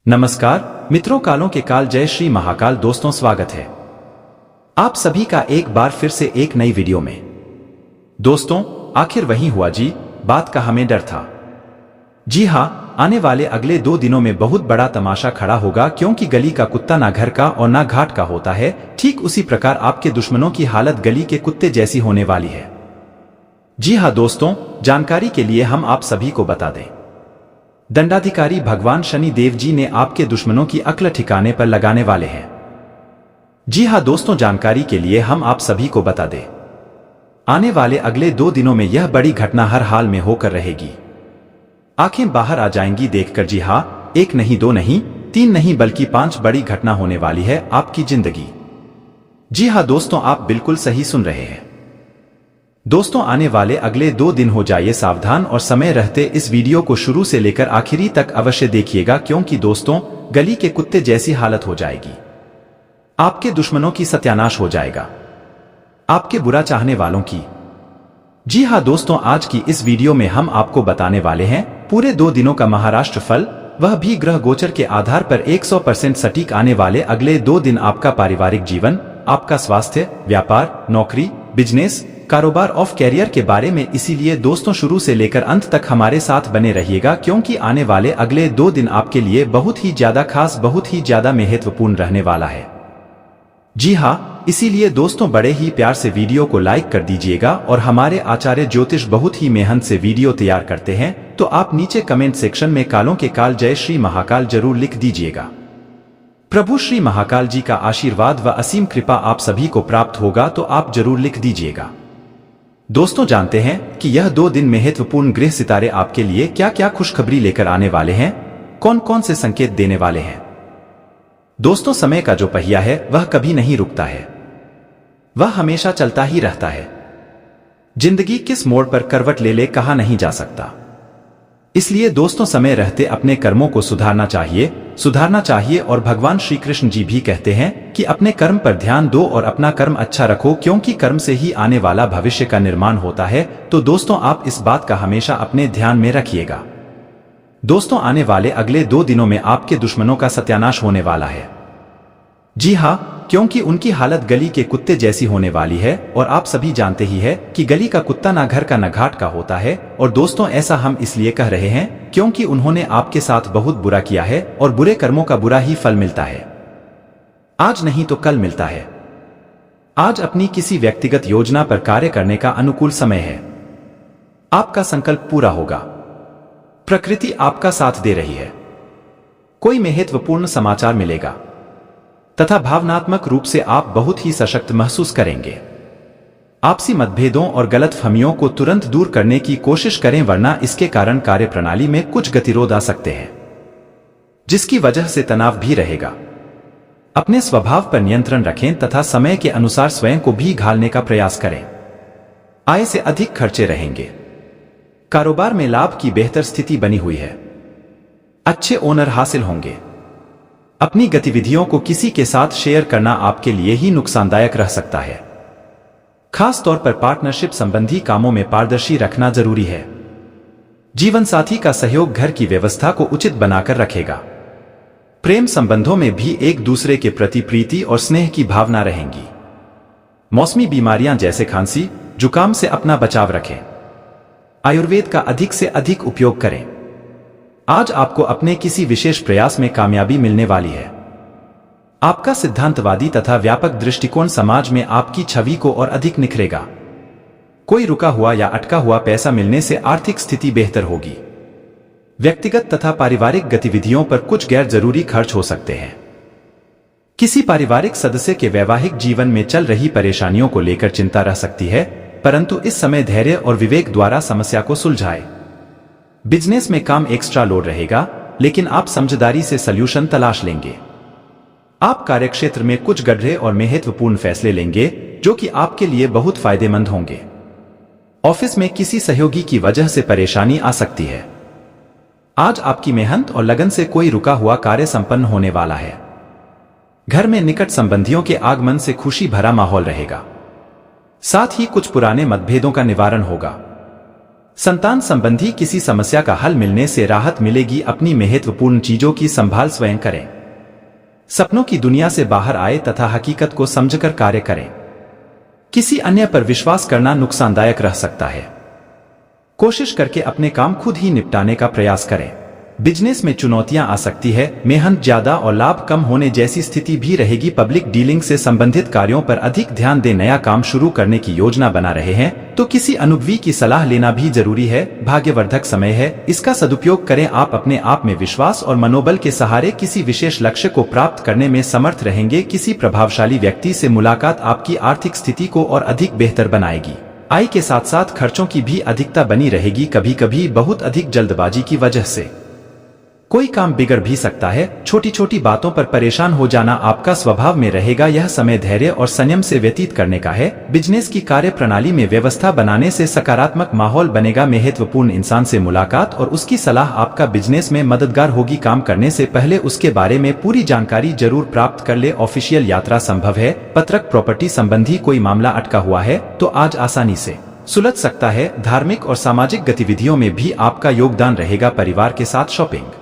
नमस्कार मित्रों, कालों के काल जय श्री महाकाल। दोस्तों, स्वागत है आप सभी का एक बार फिर से एक नई वीडियो में। दोस्तों, आखिर वही हुआ जी, बात का हमें डर था। जी हाँ, आने वाले अगले 2 दिनों में बहुत बड़ा तमाशा खड़ा होगा, क्योंकि गली का कुत्ता ना घर का और ना घाट का होता है। ठीक उसी प्रकार आपके दुश्मनों की हालत गली के कुत्ते जैसी होने वाली है। जी हाँ दोस्तों, जानकारी के लिए हम आप सभी को बता दें, दंडाधिकारी भगवान शनि देव जी ने आपके दुश्मनों की अक्ल ठिकाने पर लगाने वाले हैं। जी हां दोस्तों, जानकारी के लिए हम आप सभी को बता दें, आने वाले अगले 2 दिनों में यह बड़ी घटना हर हाल में होकर रहेगी। आंखें बाहर आ जाएंगी देखकर। जी हां, 1 नहीं 2 नहीं 3 नहीं बल्कि 5 बड़ी घटना होने वाली है आपकी जिंदगी। जी हां दोस्तों, आप बिल्कुल सही सुन रहे हैं। दोस्तों, आने वाले अगले 2 दिन हो जाइए सावधान और समय रहते इस वीडियो को शुरू से लेकर आखिरी तक अवश्य देखिएगा, क्योंकि दोस्तों गली के कुत्ते जैसी हालत हो जाएगी। आपके दुश्मनों की सत्यानाश हो जाएगा, आपके बुरा चाहने वालों की। जी हां दोस्तों, आज की इस वीडियो में हम आपको बताने वाले हैं पूरे 2 दिनों का महाराष्ट्र फल, वह भी ग्रह गोचर के आधार पर 100% सटीक। आने वाले अगले 2 दिन आपका पारिवारिक जीवन, आपका स्वास्थ्य, व्यापार, नौकरी, बिजनेस, कारोबार ऑफ कैरियर के बारे में। इसीलिए दोस्तों शुरू से लेकर अंत तक हमारे साथ बने रहिएगा, क्योंकि आने वाले अगले 2 दिन आपके लिए बहुत ही ज्यादा खास, बहुत ही ज्यादा महत्वपूर्ण रहने वाला है। जी हाँ, इसीलिए दोस्तों बड़े ही प्यार से वीडियो को लाइक कर दीजिएगा। और हमारे आचार्य ज्योतिष बहुत ही मेहनत से वीडियो तैयार करते हैं, तो आप नीचे कमेंट सेक्शन में कालों के काल जय श्री महाकाल जरूर लिख दीजिएगा। प्रभु श्री महाकाल जी का आशीर्वाद व असीम कृपा आप सभी को प्राप्त होगा, तो आप जरूर लिख दीजिएगा। दोस्तों, जानते हैं कि यह 2 दिन महत्वपूर्ण ग्रह सितारे आपके लिए क्या क्या खुशखबरी लेकर आने वाले हैं, कौन कौन से संकेत देने वाले हैं। दोस्तों, समय का जो पहिया है वह कभी नहीं रुकता है, वह हमेशा चलता ही रहता है। जिंदगी किस मोड़ पर करवट ले ले कहा नहीं जा सकता। इसलिए दोस्तों समय रहते अपने कर्मों को सुधारना चाहिए। और भगवान श्री कृष्ण जी भी कहते हैं कि अपने कर्म पर ध्यान दो और अपना कर्म अच्छा रखो, क्योंकि कर्म से ही आने वाला भविष्य का निर्माण होता है। तो दोस्तों आप इस बात का हमेशा अपने ध्यान में रखिएगा। दोस्तों, आने वाले अगले 2 दिनों में आपके दुश्मनों का सत्यानाश होने वाला है। जी हाँ, क्योंकि उनकी हालत गली के कुत्ते जैसी होने वाली है। और आप सभी जानते ही है कि गली का कुत्ता ना घर का ना घाट का होता है। और दोस्तों ऐसा हम इसलिए कह रहे हैं क्योंकि उन्होंने आपके साथ बहुत बुरा किया है, और बुरे कर्मों का बुरा ही फल मिलता है। आज नहीं तो कल मिलता है। आज अपनी किसी व्यक्तिगत योजना पर कार्य करने का अनुकूल समय है। आपका संकल्प पूरा होगा। प्रकृति आपका साथ दे रही है। कोई महत्वपूर्ण समाचार मिलेगा तथा भावनात्मक रूप से आप बहुत ही सशक्त महसूस करेंगे। आपसी मतभेदों और गलतफहमियों को तुरंत दूर करने की कोशिश करें, वरना इसके कारण कार्यप्रणाली में कुछ गतिरोध आ सकते हैं, जिसकी वजह से तनाव भी रहेगा। अपने स्वभाव पर नियंत्रण रखें तथा समय के अनुसार स्वयं को भी ढालने का प्रयास करें। आय से अधिक खर्चे रहेंगे। कारोबार में लाभ की बेहतर स्थिति बनी हुई है। अच्छे ओनर हासिल होंगे। अपनी गतिविधियों को किसी के साथ शेयर करना आपके लिए ही नुकसानदायक रह सकता है। खास तौर पर पार्टनरशिप संबंधी कामों में पारदर्शी रखना जरूरी है। जीवन साथी का सहयोग घर की व्यवस्था को उचित बनाकर रखेगा। प्रेम संबंधों में भी एक दूसरे के प्रति प्रीति और स्नेह की भावना रहेंगी। मौसमी बीमारियां जैसे खांसी, जुकाम से अपना बचाव रखें। आयुर्वेद का अधिक से अधिक उपयोग करें। आज आपको अपने किसी विशेष प्रयास में कामयाबी मिलने वाली है। आपका सिद्धांतवादी तथा व्यापक दृष्टिकोण समाज में आपकी छवि को और अधिक निखरेगा। कोई रुका हुआ या अटका हुआ पैसा मिलने से आर्थिक स्थिति बेहतर होगी। व्यक्तिगत तथा पारिवारिक गतिविधियों पर कुछ गैर जरूरी खर्च हो सकते हैं। किसी पारिवारिक सदस्य के वैवाहिक जीवन में चल रही परेशानियों को लेकर चिंता रह सकती है, परंतु इस समय धैर्य और विवेक द्वारा समस्या को सुलझाएं। बिजनेस में काम एक्स्ट्रा लोड रहेगा, लेकिन आप समझदारी से सल्यूशन तलाश लेंगे। आप कार्यक्षेत्र में कुछ गढ़े और महत्वपूर्ण फैसले लेंगे, जो कि आपके लिए बहुत फायदेमंद होंगे। ऑफिस में किसी सहयोगी की वजह से परेशानी आ सकती है। आज आपकी मेहनत और लगन से कोई रुका हुआ कार्य संपन्न होने वाला है। घर में निकट संबंधियों के आगमन से खुशी भरा माहौल रहेगा। साथ ही कुछ पुराने मतभेदों का निवारण होगा। संतान संबंधी किसी समस्या का हल मिलने से राहत मिलेगी। अपनी महत्वपूर्ण चीजों की संभाल स्वयं करें। सपनों की दुनिया से बाहर आए तथा हकीकत को समझकर कार्य करें। किसी अन्य पर विश्वास करना नुकसानदायक रह सकता है। कोशिश करके अपने काम खुद ही निपटाने का प्रयास करें। बिजनेस में चुनौतियां आ सकती है, मेहनत ज्यादा और लाभ कम होने जैसी स्थिति भी रहेगी। पब्लिक डीलिंग से संबंधित कार्यों पर अधिक ध्यान दें। नया काम शुरू करने की योजना बना रहे हैं तो किसी अनुभवी की सलाह लेना भी जरूरी है। भाग्यवर्धक समय है, इसका सदुपयोग करें। आप अपने आप में विश्वास और मनोबल के सहारे किसी विशेष लक्ष्य को प्राप्त करने में समर्थ रहेंगे। किसी प्रभावशाली व्यक्ति से मुलाकात आपकी आर्थिक स्थिति को और अधिक बेहतर बनाएगी। आय के साथ साथ खर्चों की भी अधिकता बनी रहेगी। कभी कभी बहुत अधिक जल्दबाजी की वजह से कोई काम बिगड़ भी सकता है। छोटी छोटी बातों पर परेशान हो जाना आपका स्वभाव में रहेगा। यह समय धैर्य और संयम से व्यतीत करने का है। बिजनेस की कार्य प्रणाली में व्यवस्था बनाने से सकारात्मक माहौल बनेगा। महत्वपूर्ण इंसान से मुलाकात और उसकी सलाह आपका बिजनेस में मददगार होगी। काम करने से पहले उसके बारे में पूरी जानकारी जरूर प्राप्त कर ले। ऑफिशियल यात्रा संभव है। पत्रक प्रॉपर्टी संबंधी कोई मामला अटका हुआ है तो आज आसानी से सुलझ सकता है। धार्मिक और सामाजिक गतिविधियों में भी आपका योगदान रहेगा। परिवार के साथ शॉपिंग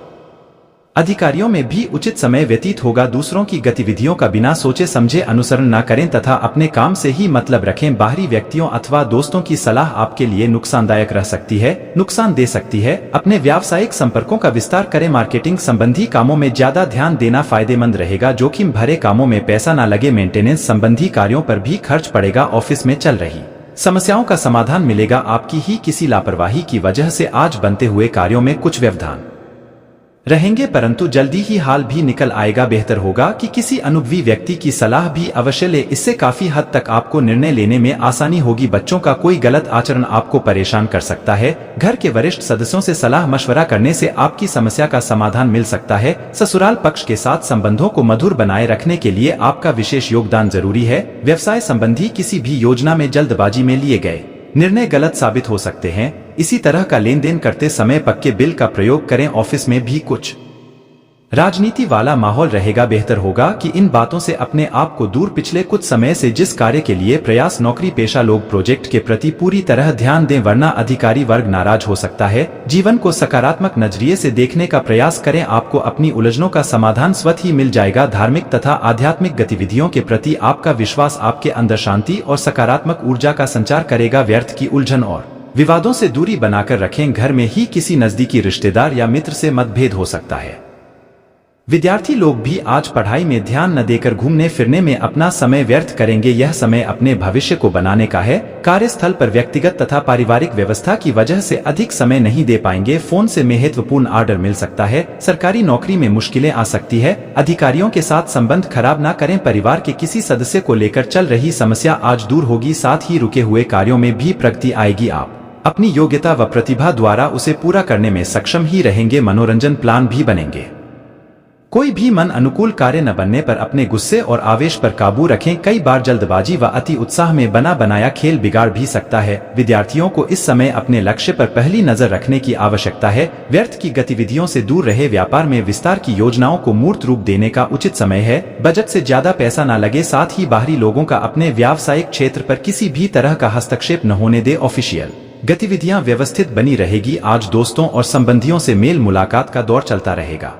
अधिकारियों में भी उचित समय व्यतीत होगा। दूसरों की गतिविधियों का बिना सोचे समझे अनुसरण न करें तथा अपने काम से ही मतलब रखें। बाहरी व्यक्तियों अथवा दोस्तों की सलाह आपके लिए नुकसानदायक रह सकती है, नुकसान दे सकती है। अपने व्यावसायिक संपर्कों का विस्तार करें। मार्केटिंग संबंधी कामों में ज्यादा ध्यान देना फायदेमंद रहेगा। जोखिम भरे कामों में पैसा न लगे। मेंटेनेंस संबंधी कार्यों पर भी खर्च पड़ेगा। ऑफिस में चल रही समस्याओं का समाधान मिलेगा। आपकी ही किसी लापरवाही की वजह से आज बनते हुए कार्यों में कुछ व्यवधान रहेंगे, परंतु जल्दी ही हाल भी निकल आएगा। बेहतर होगा कि किसी अनुभवी व्यक्ति की सलाह भी अवश्य ले। इससे काफी हद तक आपको निर्णय लेने में आसानी होगी। बच्चों का कोई गलत आचरण आपको परेशान कर सकता है। घर के वरिष्ठ सदस्यों से सलाह मशवरा करने से आपकी समस्या का समाधान मिल सकता है। ससुराल पक्ष के साथ संबंधों को मधुर बनाए रखने के लिए आपका विशेष योगदान जरूरी है। व्यवसाय संबंधी किसी भी योजना में जल्दबाजी में लिए गए निर्णय गलत साबित हो सकते हैं। इसी तरह का लेन देन करते समय पक्के बिल का प्रयोग करें। ऑफिस में भी कुछ राजनीति वाला माहौल रहेगा। बेहतर होगा कि इन बातों से अपने आप को दूर। पिछले कुछ समय से जिस कार्य के लिए प्रयास नौकरी पेशा लोग प्रोजेक्ट के प्रति पूरी तरह ध्यान दें, वरना अधिकारी वर्ग नाराज हो सकता है। जीवन को सकारात्मक नजरिए से देखने का प्रयास करें। आपको अपनी उलझनों का समाधान स्वतः ही मिल जाएगा। धार्मिक तथा आध्यात्मिक गतिविधियों के प्रति आपका विश्वास आपके अंदर शांति और सकारात्मक ऊर्जा का संचार करेगा। व्यर्थ की उलझन और विवादों से दूरी बनाकर रखें। घर में ही किसी नजदीकी रिश्तेदार या मित्र से मतभेद हो सकता है। विद्यार्थी लोग भी आज पढ़ाई में ध्यान न देकर घूमने फिरने में अपना समय व्यर्थ करेंगे। यह समय अपने भविष्य को बनाने का है। कार्यस्थल पर व्यक्तिगत तथा पारिवारिक व्यवस्था की वजह से अधिक समय नहीं दे पाएंगे। फोन से महत्वपूर्ण ऑर्डर मिल सकता है। सरकारी नौकरी में मुश्किलें आ सकती है। अधिकारियों के साथ संबंध खराब न करें। परिवार के किसी सदस्य को लेकर चल रही समस्या आज दूर होगी। साथ ही रुके हुए कार्यों में भी प्रगति आएगी। आप अपनी योग्यता व प्रतिभा द्वारा उसे पूरा करने में सक्षम ही रहेंगे। मनोरंजन प्लान भी बनेंगे। कोई भी मन अनुकूल कार्य न बनने पर अपने गुस्से और आवेश पर काबू रखें। कई बार जल्दबाजी व अति उत्साह में बना बनाया खेल बिगाड़ भी सकता है। विद्यार्थियों को इस समय अपने लक्ष्य पर पहली नजर रखने की आवश्यकता है। व्यर्थ की गतिविधियों से दूर रहे। व्यापार में विस्तार की योजनाओं को मूर्त रूप देने का उचित समय है। बजट से ज्यादा पैसा न लगे। साथ ही बाहरी लोगों का अपने व्यावसायिक क्षेत्र पर किसी भी तरह का हस्तक्षेप न होने दे। ऑफिशियल गतिविधियां व्यवस्थित बनी रहेगी। आज दोस्तों और संबंधियों से मेल मुलाकात का दौर चलता रहेगा।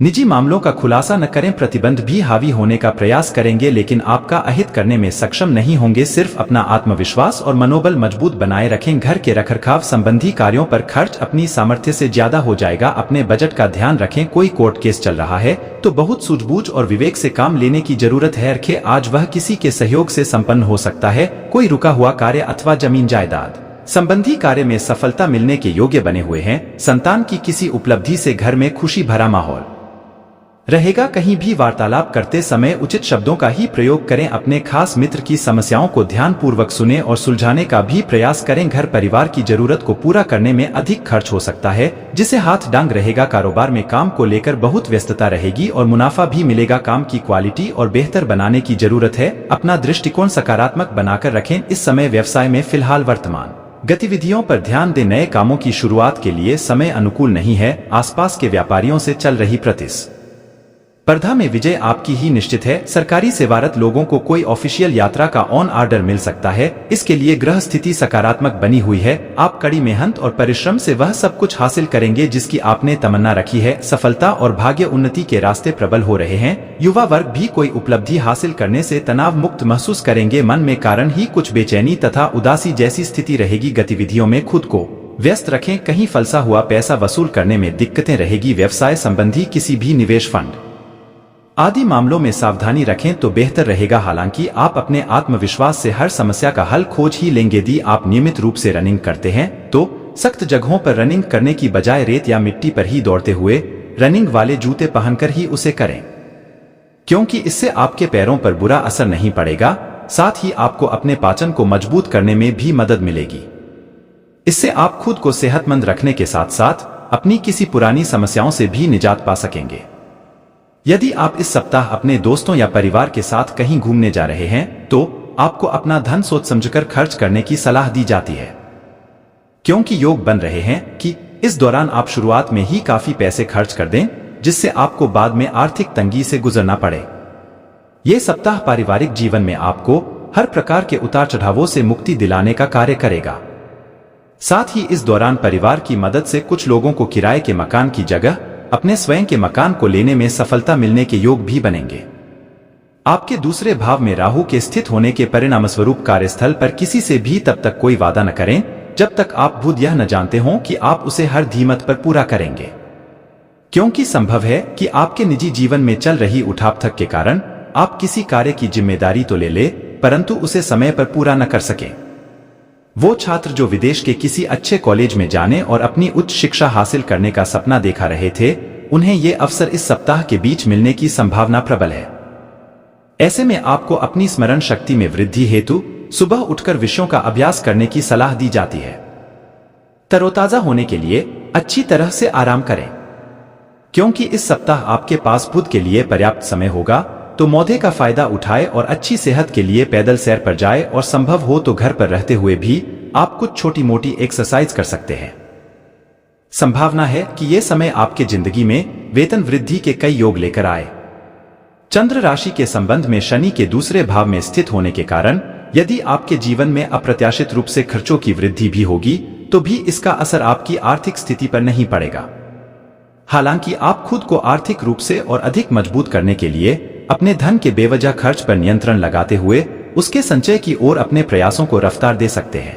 निजी मामलों का खुलासा न करें। प्रतिबंध भी हावी होने का प्रयास करेंगे, लेकिन आपका अहित करने में सक्षम नहीं होंगे। सिर्फ अपना आत्मविश्वास और मनोबल मजबूत बनाए रखें। घर के रखरखाव संबंधी कार्यों पर खर्च अपनी सामर्थ्य से ज्यादा हो जाएगा। अपने बजट का ध्यान रखें। कोई कोर्ट केस चल रहा है तो बहुत सूझबूझ और विवेक से काम लेने की जरूरत है। रखे आज वह किसी के सहयोग से संपन्न हो सकता है। कोई रुका हुआ कार्य अथवा जमीन जायदाद संबंधी कार्य में सफलता मिलने के योग्य बने हुए हैं। संतान की किसी उपलब्धि से घर में खुशी भरा माहौल रहेगा। कहीं भी वार्तालाप करते समय उचित शब्दों का ही प्रयोग करें। अपने खास मित्र की समस्याओं को ध्यानपूर्वक सुने और सुलझाने का भी प्रयास करें। घर परिवार की जरूरत को पूरा करने में अधिक खर्च हो सकता है, जिसे हाथ डांग रहेगा। कारोबार में काम को लेकर बहुत व्यस्तता रहेगी और मुनाफा भी मिलेगा। काम की क्वालिटी और बेहतर बनाने की जरूरत है। अपना दृष्टिकोण सकारात्मक बनाकर रखें। इस समय व्यवसाय में फिलहाल वर्तमान गतिविधियों पर ध्यान दें। नए कामों की शुरुआत के लिए समय अनुकूल नहीं है। आसपास के व्यापारियों से चल रही स्पर्धा में विजय आपकी ही निश्चित है। सरकारी सेवारत लोगों को कोई ऑफिशियल यात्रा का ऑन ऑर्डर मिल सकता है। इसके लिए ग्रह स्थिति सकारात्मक बनी हुई है। आप कड़ी मेहनत और परिश्रम से वह सब कुछ हासिल करेंगे जिसकी आपने तमन्ना रखी है। सफलता और भाग्य उन्नति के रास्ते प्रबल हो रहे हैं। युवा वर्ग भी कोई उपलब्धि हासिल करने से तनाव मुक्त महसूस करेंगे। मन में कारण ही कुछ बेचैनी तथा उदासी जैसी स्थिति रहेगी। गतिविधियों में खुद को व्यस्त रखें। कहीं फंसा हुआ पैसा वसूल करने में दिक्कतें रहेगी। व्यवसाय संबंधी किसी भी निवेश फंड आदि मामलों में सावधानी रखें तो बेहतर रहेगा। हालांकि आप अपने आत्मविश्वास से हर समस्या का हल खोज ही लेंगे। यदि आप नियमित रूप से रनिंग करते हैं तो सख्त जगहों पर रनिंग करने की बजाय रेत या मिट्टी पर ही दौड़ते हुए रनिंग वाले जूते पहनकर ही उसे करें, क्योंकि इससे आपके पैरों पर बुरा असर नहीं पड़ेगा। साथ ही आपको अपने पाचन को मजबूत करने में भी मदद मिलेगी। इससे आप खुद को सेहतमंद रखने के साथ साथ अपनी किसी पुरानी समस्याओं से भी निजात पा सकेंगे। यदि आप इस सप्ताह अपने दोस्तों या परिवार के साथ कहीं घूमने जा रहे हैं तो आपको अपना धन सोच समझकर खर्च करने की सलाह दी जाती है, क्योंकि योग बन रहे हैं कि इस दौरान आप शुरुआत में ही काफी पैसे खर्च कर दें, जिससे आपको बाद में आर्थिक तंगी से गुजरना पड़े। ये सप्ताह पारिवारिक जीवन में आपको हर प्रकार के उतार चढ़ावों से मुक्ति दिलाने का कार्य करेगा। साथ ही इस दौरान परिवार की मदद से कुछ लोगों को किराए के मकान की जगह अपने स्वयं के मकान को लेने में सफलता मिलने के योग भी बनेंगे। आपके दूसरे भाव में राहु के स्थित होने के परिणामस्वरूप कार्यस्थल पर किसी से भी तब तक कोई वादा न करें जब तक आप खुद यह न जानते हों कि आप उसे हर कीमत पर पूरा करेंगे, क्योंकि संभव है कि आपके निजी जीवन में चल रही उठापटक के कारण आप किसी कार्य की जिम्मेदारी तो ले परंतु उसे समय पर पूरा न कर सकें। वो छात्र जो विदेश के किसी अच्छे कॉलेज में जाने और अपनी उच्च शिक्षा हासिल करने का सपना देखा रहे थे, उन्हें ये अवसर इस सप्ताह के बीच मिलने की संभावना प्रबल है। ऐसे में आपको अपनी स्मरण शक्ति में वृद्धि हेतु सुबह उठकर विषयों का अभ्यास करने की सलाह दी जाती है। तरोताजा होने के लिए अच्छी तरह से आराम करें, क्योंकि इस सप्ताह आपके पास खुद के लिए पर्याप्त समय होगा। तो मौके का फायदा उठाए और अच्छी सेहत के लिए पैदल सैर पर जाए और संभव हो तो घर पर रहते हुए भी आप कुछ छोटी मोटी एक्सरसाइज कर सकते हैं। संभावना है कि यह समय आपके जिंदगी में वेतन वृद्धि के कई योग लेकर आए। चंद्र राशि के संबंध में शनि के दूसरे भाव में स्थित होने के कारण यदि आपके जीवन में अप्रत्याशित रूप से खर्चों की वृद्धि भी होगी तो भी इसका असर आपकी आर्थिक स्थिति पर नहीं पड़ेगा। हालांकि आप खुद को आर्थिक रूप से और अधिक मजबूत करने के लिए अपने धन के बेवजह खर्च पर नियंत्रण लगाते हुए उसके संचय की ओर अपने प्रयासों को रफ्तार दे सकते हैं।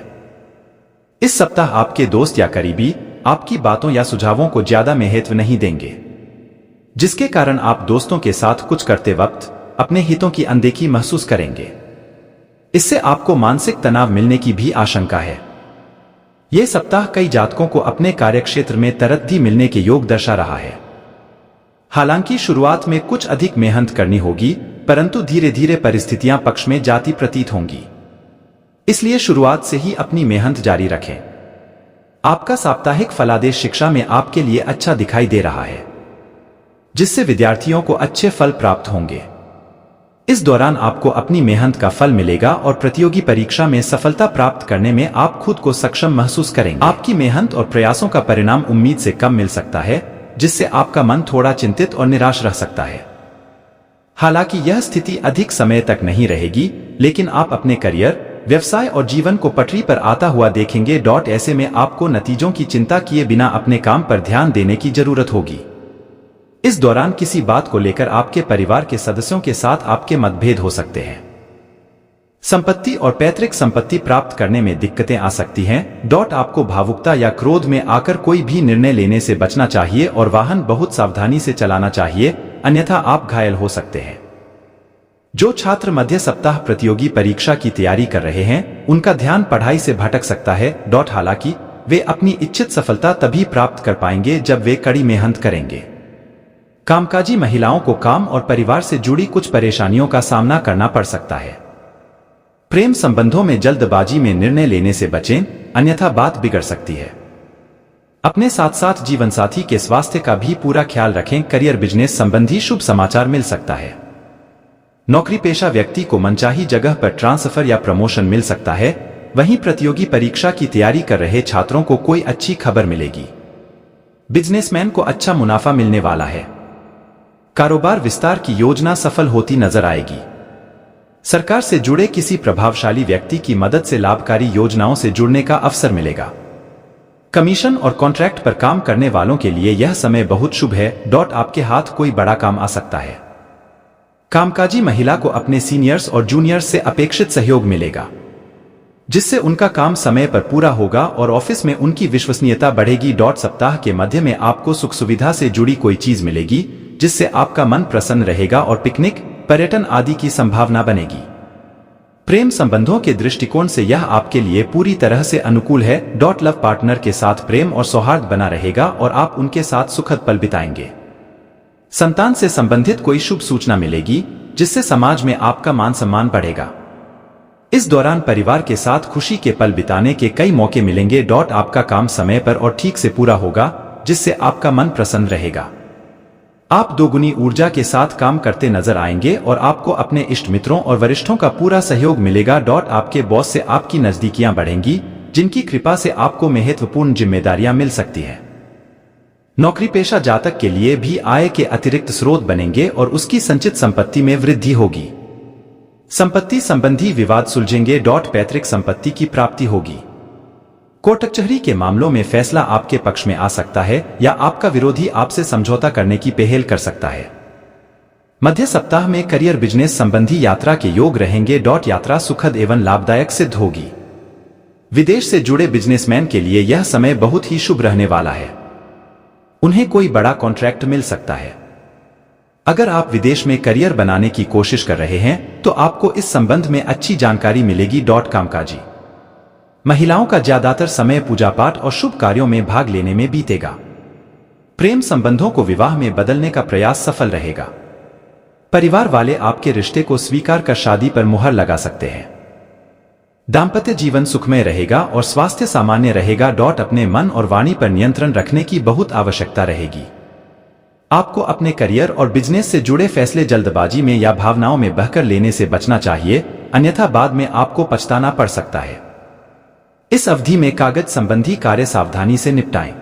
इस सप्ताह आपके दोस्त या करीबी आपकी बातों या सुझावों को ज्यादा महत्व नहीं देंगे, जिसके कारण आप दोस्तों के साथ कुछ करते वक्त अपने हितों की अनदेखी महसूस करेंगे। इससे आपको मानसिक तनाव मिलने की भी आशंका है। यह सप्ताह कई जातकों को अपने कार्यक्षेत्र में तरक्की मिलने के योग दर्शा रहा है। हालांकि शुरुआत में कुछ अधिक मेहनत करनी होगी, परंतु धीरे धीरे परिस्थितियां पक्ष में जाती प्रतीत होंगी। इसलिए शुरुआत से ही अपनी मेहनत जारी रखें। आपका साप्ताहिक फलादेश शिक्षा में आपके लिए अच्छा दिखाई दे रहा है, जिससे विद्यार्थियों को अच्छे फल प्राप्त होंगे। इस दौरान आपको अपनी मेहनत का फल मिलेगा और प्रतियोगी परीक्षा में सफलता प्राप्त करने में आप खुद को सक्षम महसूस करेंगे। आपकी मेहनत और प्रयासों का परिणाम उम्मीद से कम मिल सकता है, जिससे आपका मन थोड़ा चिंतित और निराश रह सकता है। हालांकि यह स्थिति अधिक समय तक नहीं रहेगी, लेकिन आप अपने करियर, व्यवसाय और जीवन को पटरी पर आता हुआ देखेंगे। ऐसे में आपको नतीजों की चिंता किए बिना अपने काम पर ध्यान देने की जरूरत होगी। इस दौरान किसी बात को लेकर आपके परिवार के सदस्यों के साथ आपके मतभेद हो सकते हैं। संपत्ति और पैतृक संपत्ति प्राप्त करने में दिक्कतें आ सकती हैं। आपको भावुकता या क्रोध में आकर कोई भी निर्णय लेने से बचना चाहिए और वाहन बहुत सावधानी से चलाना चाहिए, अन्यथा आप घायल हो सकते हैं। जो छात्र मध्य सप्ताह प्रतियोगी परीक्षा की तैयारी कर रहे हैं, उनका ध्यान पढ़ाई से भटक सकता है। हालांकि वे अपनी इच्छित सफलता तभी प्राप्त कर पाएंगे जब वे कड़ी मेहनत करेंगे। कामकाजी महिलाओं को काम और परिवार से जुड़ी कुछ परेशानियों का सामना करना पड़ सकता है। प्रेम संबंधों में जल्दबाजी में निर्णय लेने से बचें, अन्यथा बात बिगड़ सकती है। अपने साथ साथ जीवन साथी के स्वास्थ्य का भी पूरा ख्याल रखें। करियर बिजनेस संबंधी शुभ समाचार मिल सकता है। नौकरी पेशा व्यक्ति को मनचाही जगह पर ट्रांसफर या प्रमोशन मिल सकता है। वहीं प्रतियोगी परीक्षा की तैयारी कर रहे छात्रों को कोई अच्छी खबर मिलेगी। बिजनेसमैन को अच्छा मुनाफा मिलने वाला है। कारोबार विस्तार की योजना सफल होती नजर आएगी। सरकार से जुड़े किसी प्रभावशाली व्यक्ति की मदद से लाभकारी योजनाओं से जुड़ने का अवसर मिलेगा। कमीशन और कॉन्ट्रैक्ट पर काम करने वालों के लिए यह समय बहुत शुभ है। आपके हाथ कोई बड़ा काम आ सकता है। कामकाजी महिला को अपने सीनियर्स और जूनियर्स से अपेक्षित सहयोग मिलेगा, जिससे उनका काम समय पर पूरा होगा और ऑफिस में उनकी विश्वसनीयता बढ़ेगी। सप्ताह के मध्य में आपको सुख सुविधा से जुड़ी कोई चीज मिलेगी, जिससे आपका मन प्रसन्न रहेगा और पिकनिक, पर्यटन आदि की संभावना बनेगी। प्रेम संबंधों के दृष्टिकोण से यह आपके लिए पूरी तरह से अनुकूल है। लव पार्टनर के साथ प्रेम और सौहार्द बना रहेगा और आप उनके साथ सुखद पल बिताएंगे। संतान से संबंधित कोई शुभ सूचना मिलेगी, जिससे समाज में आपका मान सम्मान बढ़ेगा। इस दौरान परिवार के साथ खुशी के पल बिताने के कई मौके मिलेंगे। आपका काम समय पर और ठीक से पूरा होगा, जिससे आपका मन प्रसन्न रहेगा। आप दोगुनी ऊर्जा के साथ काम करते नजर आएंगे और आपको अपने इष्ट मित्रों और वरिष्ठों का पूरा सहयोग मिलेगा। आपके बॉस से आपकी नजदीकियां बढ़ेंगी, जिनकी कृपा से आपको महत्वपूर्ण जिम्मेदारियां मिल सकती है। नौकरी पेशा जातक के लिए भी आय के अतिरिक्त स्रोत बनेंगे और उसकी संचित संपत्ति में वृद्धि होगी। संपत्ति संबंधी विवाद सुलझेंगे। पैतृक संपत्ति की प्राप्ति होगी। कोर्ट कचहरी के मामलों में फैसला आपके पक्ष में आ सकता है या आपका विरोधी आपसे समझौता करने की पहल कर सकता है। मध्य सप्ताह में करियर बिजनेस संबंधी यात्रा के योग रहेंगे। यात्रा सुखद एवं लाभदायक सिद्ध होगी। विदेश से जुड़े बिजनेसमैन के लिए यह समय बहुत ही शुभ रहने वाला है। उन्हें कोई बड़ा कॉन्ट्रैक्ट मिल सकता है। अगर आप विदेश में करियर बनाने की कोशिश कर रहे हैं तो आपको इस संबंध में अच्छी जानकारी मिलेगी। कामकाजी महिलाओं का ज्यादातर समय पूजा पाठ और शुभ कार्यों में भाग लेने में बीतेगा। प्रेम संबंधों को विवाह में बदलने का प्रयास सफल रहेगा। परिवार वाले आपके रिश्ते को स्वीकार कर शादी पर मुहर लगा सकते हैं। दाम्पत्य जीवन सुखमय रहेगा और स्वास्थ्य सामान्य रहेगा। अपने मन और वाणी पर नियंत्रण रखने की बहुत आवश्यकता रहेगी। आपको अपने करियर और बिजनेस से जुड़े फैसले जल्दबाजी में या भावनाओं में बहकर लेने से बचना चाहिए, अन्यथा बाद में आपको पछताना पड़ सकता है। इस अवधि में कागज संबंधी कार्य सावधानी से निपटाएं।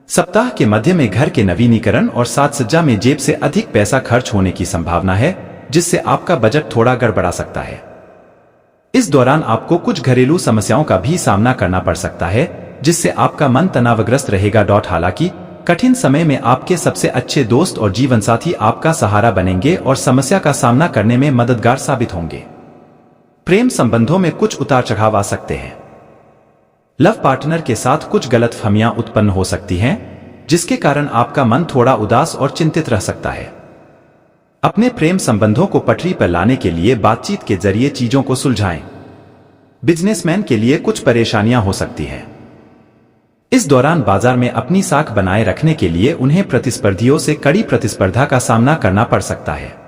सप्ताह के मध्य में घर के नवीनीकरण और साज सज्जा में जेब से अधिक पैसा खर्च होने की संभावना है, जिससे आपका बजट थोड़ा गड़बड़ा सकता है। इस दौरान आपको कुछ घरेलू समस्याओं का भी सामना करना पड़ सकता है, जिससे आपका मन तनावग्रस्त रहेगा। हालांकि कठिन समय में आपके सबसे अच्छे दोस्त और जीवन साथी आपका सहारा बनेंगे और समस्या का सामना करने में मददगार साबित होंगे। प्रेम संबंधों में कुछ उतार चढ़ाव आ सकते हैं। लव पार्टनर के साथ कुछ गलतफहमियां उत्पन्न हो सकती हैं, जिसके कारण आपका मन थोड़ा उदास और चिंतित रह सकता है। अपने प्रेम संबंधों को पटरी पर लाने के लिए बातचीत के जरिए चीजों को सुलझाएं। बिजनेसमैन के लिए कुछ परेशानियां हो सकती हैं। इस दौरान बाजार में अपनी साख बनाए रखने के लिए उन्हें प्रतिस्पर्धियों से कड़ी प्रतिस्पर्धा का सामना करना पड़ सकता है।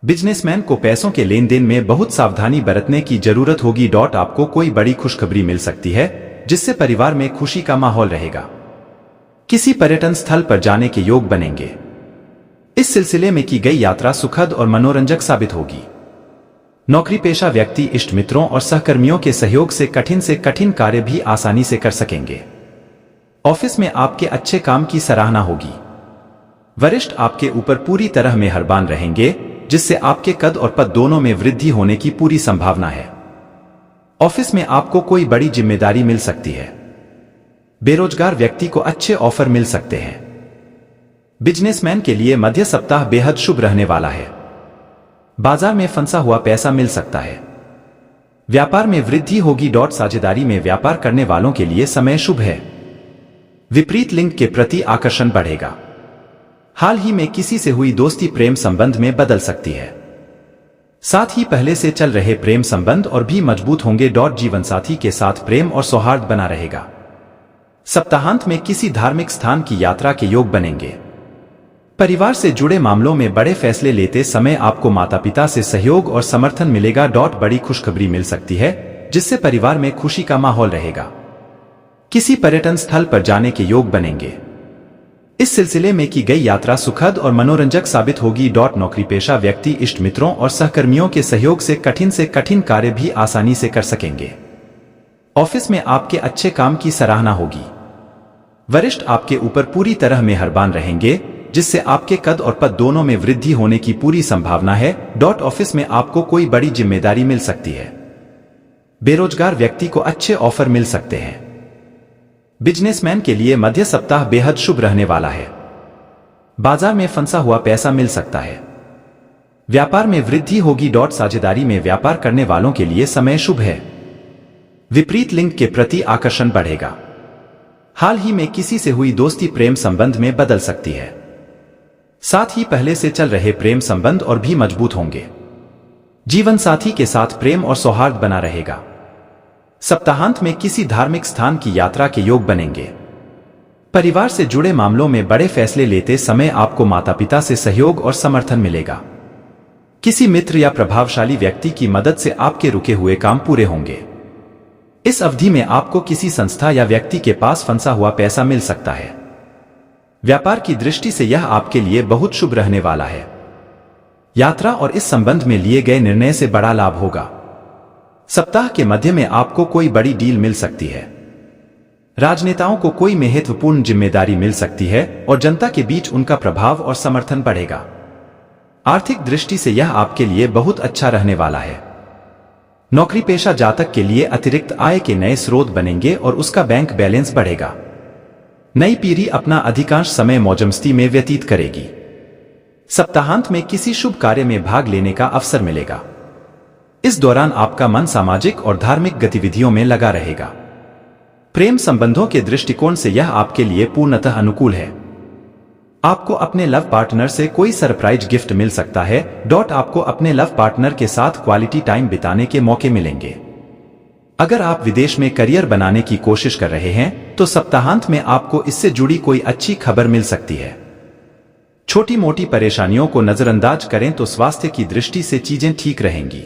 बिजनेसमैन को पैसों के लेन देन में बहुत सावधानी बरतने की जरूरत होगी। आपको कोई बड़ी खुशखबरी मिल सकती है, जिससे परिवार में खुशी का माहौल रहेगा। किसी पर्यटन स्थल पर जाने के योग बनेंगे। इस सिलसिले में की गई यात्रा सुखद और मनोरंजक साबित होगी। नौकरी पेशा व्यक्ति इष्ट मित्रों और सहकर्मियों के सहयोग से कठिन कार्य भी आसानी से कर सकेंगे। ऑफिस में आपके अच्छे काम की सराहना होगी। वरिष्ठ आपके ऊपर पूरी तरह मेहरबान रहेंगे, जिससे आपके कद और पद दोनों में वृद्धि होने की पूरी संभावना है। ऑफिस में आपको कोई बड़ी जिम्मेदारी मिल सकती है। बेरोजगार व्यक्ति को अच्छे ऑफर मिल सकते हैं। बिजनेसमैन के लिए मध्य सप्ताह बेहद शुभ रहने वाला है। बाजार में फंसा हुआ पैसा मिल सकता है। व्यापार में वृद्धि होगी। साझेदारी में व्यापार करने वालों के लिए समय शुभ है। विपरीत लिंग के प्रति आकर्षण बढ़ेगा। हाल ही में किसी से हुई दोस्ती प्रेम संबंध में बदल सकती है। साथ ही पहले से चल रहे प्रेम संबंध और भी मजबूत होंगे। जीवन साथी के साथ प्रेम और सौहार्द बना रहेगा। सप्ताहांत में किसी धार्मिक स्थान की यात्रा के योग बनेंगे। परिवार से जुड़े मामलों में बड़े फैसले लेते समय आपको माता पिता से सहयोग और समर्थन मिलेगा। बड़ी खुशखबरी मिल सकती है, जिससे परिवार में खुशी का माहौल रहेगा। किसी पर्यटन स्थल पर जाने के योग बनेंगे। इस सिलसिले में की गई यात्रा सुखद और मनोरंजक साबित होगी। नौकरी पेशा व्यक्ति इष्ट मित्रों और सहकर्मियों के सहयोग से कठिन कार्य भी आसानी से कर सकेंगे। ऑफिस में आपके अच्छे काम की सराहना होगी। वरिष्ठ आपके ऊपर पूरी तरह मेहरबान रहेंगे, जिससे आपके कद और पद दोनों में वृद्धि होने की पूरी संभावना है। ऑफिस में आपको कोई बड़ी जिम्मेदारी मिल सकती है। बेरोजगार व्यक्ति को अच्छे ऑफर मिल सकते हैं। बिजनेसमैन के लिए मध्य सप्ताह बेहद शुभ रहने वाला है। बाजार में फंसा हुआ पैसा मिल सकता है। व्यापार में वृद्धि होगी। साझेदारी में व्यापार करने वालों के लिए समय शुभ है। विपरीत लिंग के प्रति आकर्षण बढ़ेगा। हाल ही में किसी से हुई दोस्ती प्रेम संबंध में बदल सकती है। साथ ही पहले से चल रहे प्रेम संबंध और भी मजबूत होंगे। जीवन साथी के साथ प्रेम और सौहार्द बना रहेगा। सप्ताहांत में किसी धार्मिक स्थान की यात्रा के योग बनेंगे। परिवार से जुड़े मामलों में बड़े फैसले लेते समय आपको माता पिता से सहयोग और समर्थन मिलेगा। किसी मित्र या प्रभावशाली व्यक्ति की मदद से आपके रुके हुए काम पूरे होंगे। इस अवधि में आपको किसी संस्था या व्यक्ति के पास फंसा हुआ पैसा मिल सकता है। व्यापार की दृष्टि से यह आपके लिए बहुत शुभ रहने वाला है। यात्रा और इस संबंध में लिए गए निर्णय से बड़ा लाभ होगा। सप्ताह के मध्य में आपको कोई बड़ी डील मिल सकती है। राजनेताओं को कोई महत्वपूर्ण जिम्मेदारी मिल सकती है और जनता के बीच उनका प्रभाव और समर्थन बढ़ेगा। आर्थिक दृष्टि से यह आपके लिए बहुत अच्छा रहने वाला है। नौकरी पेशा जातक के लिए अतिरिक्त आय के नए स्रोत बनेंगे और उसका बैंक बैलेंस बढ़ेगा। नई पीढ़ी अपना अधिकांश समय मौजमस्ती में व्यतीत करेगी। सप्ताहांत में किसी शुभ कार्य में भाग लेने का अवसर मिलेगा। इस दौरान आपका मन सामाजिक और धार्मिक गतिविधियों में लगा रहेगा। प्रेम संबंधों के दृष्टिकोण से यह आपके लिए पूर्णतः अनुकूल है। आपको अपने लव पार्टनर से कोई सरप्राइज गिफ्ट मिल सकता है। आपको अपने लव पार्टनर के साथ क्वालिटी टाइम बिताने के मौके मिलेंगे। अगर आप विदेश में करियर बनाने की कोशिश कर रहे हैं तो सप्ताहांत में आपको इससे जुड़ी कोई अच्छी खबर मिल सकती है। छोटी मोटी परेशानियों को नजरअंदाज करें तो स्वास्थ्य की दृष्टि से चीजें ठीक रहेंगी।